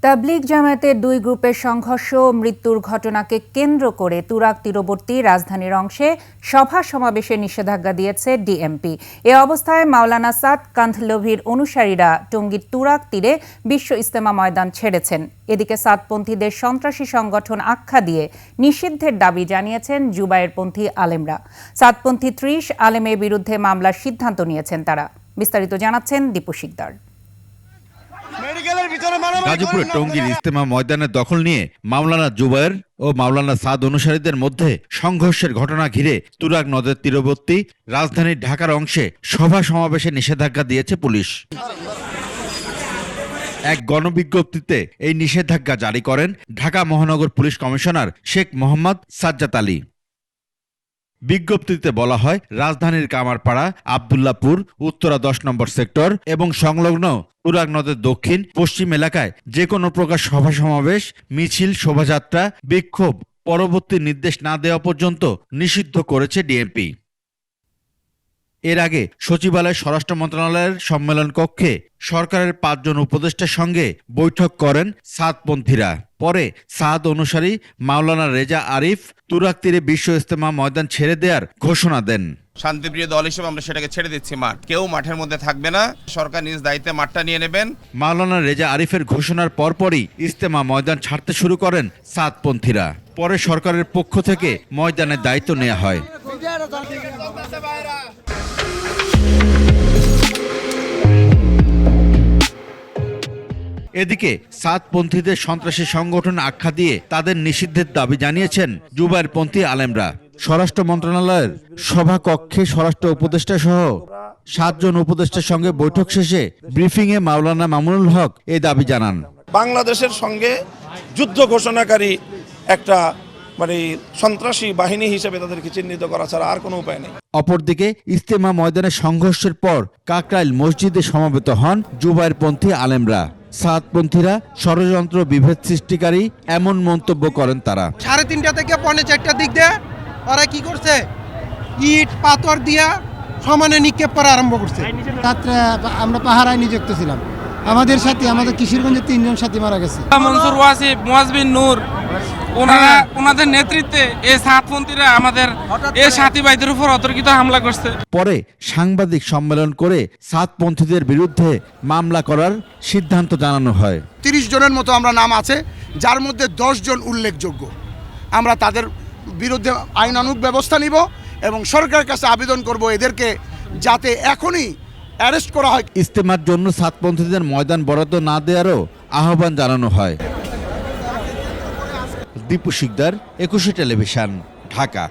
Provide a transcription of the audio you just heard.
তাবলিগ জামায়াতের দুই গ্রুপের সংঘর্ষ ও মৃত্যুর ঘটনাকে কেন্দ্র করে তুরাগ তীরবর্তী রাজধানীর অংশে সভা সমাবেশে নিষেধাজ্ঞা দিয়েছে ডিএমপি। এ অবস্থায় মাওলানা সাদ কান্ধলভির অনুসারীরা টঙ্গীর তুরাগ তীরে বিশ্ব ইজতেমা ময়দান ছেড়েছেন। এদিকে সাদপন্থীদের সন্ত্রাসী সংগঠন আখ্যা দিয়ে নিষিদ্ধের দাবি জানিয়েছেন জুবায়েরপন্থী আলেমরা। সাদপন্থী ৩০ আলেমের বিরুদ্ধে মামলার সিদ্ধান্ত নিয়েছেন তারা। বিস্তারিত জানাচ্ছেন দীপু শিকদার। গাজীপুরের টঙ্গীর ইজতেমা ময়দানের দখল নিয়ে মাওলানা জুবায়ের ও মাওলানা সাদ অনুসারীদের মধ্যে সংঘর্ষের ঘটনা ঘিরে তুরাগ নদের তীরবর্তী রাজধানীর ঢাকার অংশে সভা সমাবেশে নিষেধাজ্ঞা দিয়েছে পুলিশ। এক গণবিজ্ঞপ্তিতে এই নিষেধাজ্ঞা জারি করেন ঢাকা মহানগর পুলিশ কমিশনার শেখ মোহাম্মদ সাজ্জাদ আলী। বিজ্ঞপ্তিতে বলা হয়, রাজধানীর কামারপাড়া, আব্দুল্লাহপুর, উত্তরা 10 নম্বর সেক্টর এবং সংলগ্ন তুরাগ নদের দক্ষিণ পশ্চিম এলাকায় যে কোনো প্রকার সভা সমাবেশ, মিছিল, শোভাযাত্রা, বিক্ষোভ পরবর্তী নির্দেশ না দেওয়া পর্যন্ত নিষিদ্ধ করেছে ডিএমপি। এর আগে সচিবালয় স্বরাষ্ট্র মন্ত্রণালয়ের সম্মেলন কক্ষে সরকারের 5 জন উপদেষ্টার সঙ্গে বৈঠক করেন সাদপন্থীরা। পরে সাদ অনুসারী মাওলানা রেজা আরিফ তুরাগ তীরে বিশ্ব ইজতেমা ময়দান ছেড়ে দেওয়ার ঘোষণা দেন। শান্তিপ্রিয় দল হিসেবে আমরা সেটাকে ছেড়ে দিচ্ছি। মাঠ কেউ মাঠের মধ্যে থাকবে না, সরকার নিজ দায়িত্বে মাঠটা নিয়ে নেবেন। মাওলানা রেজা আরিফের ঘোষণার পরপরই ইজতেমা ময়দান ছাড়তে শুরু করেন সাদপন্থীরা। পরে সরকারের পক্ষ থেকে ময়দানের দায়িত্ব নেওয়া হয়। এদিকে সাদপন্থীদের সন্ত্রাসী সংগঠন আখ্যা দিয়ে তাদের নিষিদ্ধের দাবি জানিয়েছেন জুবায়েরপন্থী আলেমরা। স্বরাষ্ট্র মন্ত্রণালয়ের সভাকক্ষে স্বরাষ্ট্র উপদেষ্টা সহ 7 জন উপদেষ্টার সঙ্গে বৈঠক শেষে ব্রিফিংয়ে মাওলানা মামুনুল হক এই দাবি জানান। বাংলাদেশের সঙ্গে যুদ্ধ ঘোষণাকারী একটা সন্ত্রাসী বাহিনী হিসেবে তাদেরকে চিহ্নিত করা ছাড়া আর কোনো উপায় নেই। অপরদিকে ইজতেমা ময়দানে সংঘর্ষের পর কাকরাইল মসজিদে সমবেত হন জুবায়েরপন্থী আলেমরা। সাদপন্থীরা ষড়যন্ত্র বিভেদ সৃষ্টিকারী এমন মন্তব্য করেন তারা। 3:30 থেকে 4:45 দিক দিয়ে ওরা কি করছে, ইট পাথর দিয়া সমানে নিক্ষেপ করা আরম্ভ করছে। রাত্রে আমরা পাহারায় নিযুক্ত ছিলাম। আমাদের সাথে আমাদের কিশোরগঞ্জের 3 জন সাথী মারা গেছে। মনসুর ওয়াসিফ, মুয়াজ বিন নূর, ওনাদের নেতৃত্বে এই সাদপন্থীরা আমাদের এই সাথী ভাইদের উপর অতর্কিত হামলা করছে। পরে সাংবাদিক সম্মেলন করে সাদপন্থীদের বিরুদ্ধে মামলা করার সিদ্ধান্ত জানানো হয়। 30 জনের মতো আমরা নাম আছে, যার মধ্যে 10 জন উল্লেখযোগ্য। আমরা তাদের বিরুদ্ধে আইনানুগ ব্যবস্থা নিব এবং সরকারের কাছে আবেদন করব এদেরকে যাতে এখনই অ্যারেস্ট করা হয়। ইজতেমার জন্য সাদপন্থীদের ময়দান বরাদ্দ না দেওয়ারও আহ্বান জানানো হয়। দীপু শিকদার, 21 টেলিভিশন, ঢাকা।